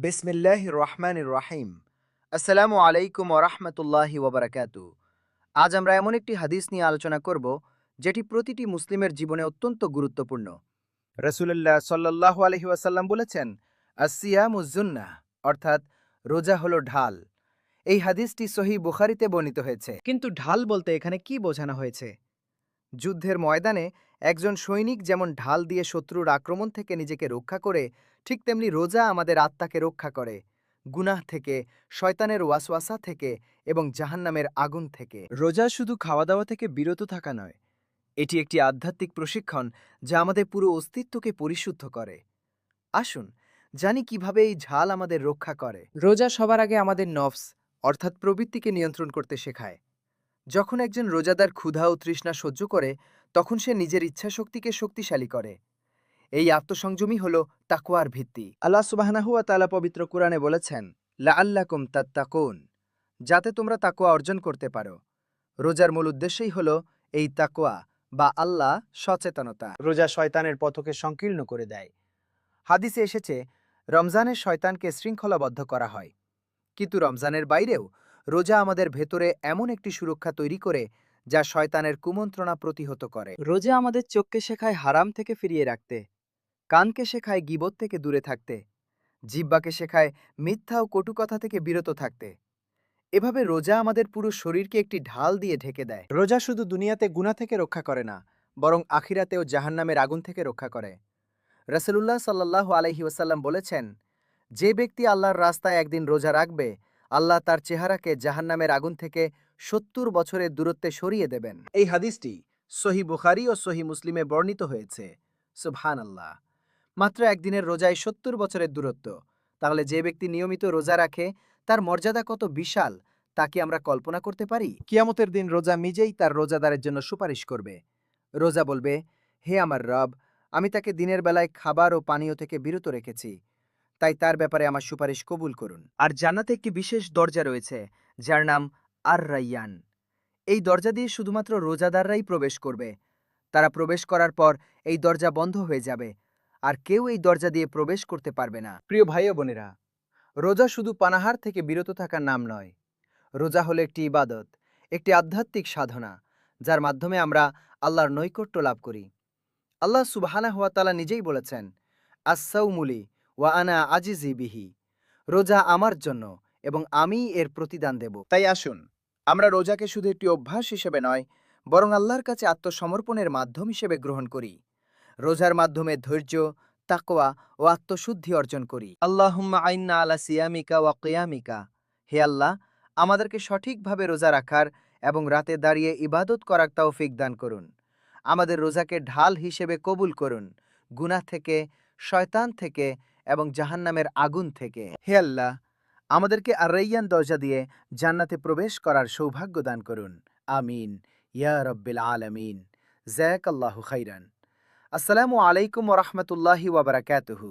বিসমিল্লাহির রহমানির রহিম। আসসালামু আলাইকুম ওরহমতুল্লাহি ওবরাকাতু। আজ আমরা এমন একটি হাদিস নিয়ে আলোচনা করব যেটি প্রতিটি মুসলিমের জীবনে অত্যন্ত গুরুত্বপূর্ণ। রসুল্লাহ সাল্লাল্লাহু আলহি ওয়াসাল্লাম বলেছেন, আসিয়ামুজ্জুন্নাহ, অর্থাৎ রোজা হলো ঢাল। এই হাদিসটি সহি বুখারিতে বর্ণিত হয়েছে। কিন্তু ঢাল বলতে এখানে কি বোঝানো হয়েছে? যুদ্ধের ময়দানে একজন সৈনিক যেমন ঢাল দিয়ে শত্রুর আক্রমণ থেকে নিজেকে রক্ষা করে, ঠিক তেমনি রোজা আমাদের আত্মাকে রক্ষা করে গুনাহ থেকে, শয়তানের ওয়াসওয়াসা থেকে এবং জাহান্নামের আগুন থেকে। রোজা শুধু খাওয়া দাওয়া থেকে বিরত থাকা নয়, এটি একটি আধ্যাত্মিক প্রশিক্ষণ যা আমাদের পুরো অস্তিত্বকে পরিশুদ্ধ করে। আসুন জানি কিভাবে এই ঝাল আমাদের রক্ষা করে। রোজা সবার আগে আমাদের নফস অর্থাৎ প্রবৃত্তিকে নিয়ন্ত্রণ করতে শেখায়। যখন একজন রোজাদার ক্ষুধা ও তৃষ্ণা সহ্য করে, তখন সে নিজের ইচ্ছাশক্তিকে শক্তিশালী করে। এই আত্মসংযমই হল তাকওয়ার ভিত্তি। আল্লাহ সুবহানাহু ওয়া তাআলা পবিত্র কুরআনে বলেছেন, লাআল্লাকুম তাত্তাকুন, যাতে তোমরা তাকওয়া অর্জন করতে পারো। রোজার মূল উদ্দেশ্যই হল এই তাকওয়া বা আল্লাহ সচেতনতা। রোজা শয়তানের পথকে সংকীর্ণ করে দেয়। হাদিসে এসেছে, রমজানের শয়তানকে শৃঙ্খলাবদ্ধ করা হয়, কিন্তু রমজানের বাইরেও রোজা আমাদের ভেতরে এমন একটি সুরক্ষা তৈরি করে যা শয়তানের কুমন্ত্রণা প্রতিহত করে। রোজা আমাদের চোখকে শেখায় হারাম থেকে ফিরিয়ে রাখতে, কানকে শেখায় গীবত থেকে দূরে থাকতে, জিহ্বাকে শেখায় মিথ্যা ও কটু কথা থেকে বিরত থাকতে। এভাবে রোজা আমাদের পুরো শরীরকে একটি ঢাল দিয়ে ঢেকে দেয়। রোজা শুধু দুনিয়াতে গুনাহ থেকে রক্ষা করে না, বরং আখিরাতেও জাহান্নামের আগুন থেকে রক্ষা করে। রাসূলুল্লাহ সাল্লাল্লাহু আলাইহি ওয়াসাল্লাম বলেছেন, যে ব্যক্তি আল্লাহর রাস্তায় একদিন রোজা রাখবে, আল্লাহ তার চেহারাকে জাহান্নামের আগুন থেকে ৭০ বছরের দূরত্বে সরিয়ে দেবেন। এই হাদিসটি সহি বুখারী ও সহি মুসলিমে বর্ণিত হয়েছে। সুবহানাল্লাহ! মাত্র একদিনের রোজায় ৭০ বছরের দূরত্ব। তাহলে যে ব্যক্তি নিয়মিত রোজা রাখে, তার মর্যাদা কত বিশাল তা কি আমরা কল্পনা করতে পারি? কিয়ামতের দিন রোজা নিজেই তার রোজাদারের জন্য সুপারিশ করবে। রোজা বলবে, হে আমার রব, আমি তাকে দিনের বেলায় খাবার ও পানীয় থেকে বিরত রেখেছি, তাই তার ব্যাপারে আমার সুপারিশ কবুল করুন। আর জান্নাতে একটি বিশেষ দরজা রয়েছে যার নাম আর রাইয়ান। এই দরজা দিয়ে শুধুমাত্র রোজাদাররাই প্রবেশ করবে। তারা প্রবেশ করার পর এই দরজা বন্ধ হয়ে যাবে, আর কেউ এই দরজা দিয়ে প্রবেশ করতে পারবে না। প্রিয় ভাই ও বোনেরা, রোজা শুধু পানাহার থেকে বিরত থাকার নাম নয়। রোজা হলো একটি ইবাদত, একটি আধ্যাত্মিক সাধনা, যার মাধ্যমে আমরা আল্লাহর নৈকট্য লাভ করি। আল্লাহ সুবহানাহু ওয়া তাআলা নিজেই বলেছেন, আস-সাওমুলি ওয়া আনা আজিজি বিহি, রোজা আমার জন্য এবং আমি এর প্রতিদান দেব। তাই আসুন আমরা রোজাকে শুধু একটি অভ্যাস হিসেবে নয়, বরং আল্লাহর কাছে আত্মসমর্পণের মাধ্যম হিসেবে গ্রহণ করি। রোজার মাধ্যমে ধৈর্য, তাকওয়া ও আত্মশুদ্ধি অর্জন করি। আল্লাহুম্মা আইন্না আলা সিয়ামিকা ওয়া কিয়ামিকা, হে আল্লাহ, আমাদেরকে সঠিকভাবে রোজা রাখার এবং রাতে দাঁড়িয়ে ইবাদত করার তৌফিক দান করুন। আমাদের রোজাকে ঢাল হিসেবে কবুল করুন, গুনাহ থেকে, শয়তান থেকে এবং জাহান্নামের আগুন থেকে। হে আল্লাহ, আমাদেরকে আর রাইয়ান দরজা দিয়ে জান্নাতে প্রবেশ করার সৌভাগ্য দান করুন। আমিন ইয়া রাব্বিল আলামিন। জাযাকাল্লাহু খাইরান। আসসালামু আলাইকুম ওয়া রাহমাতুল্লাহি ওয়া বারাকাতুহু।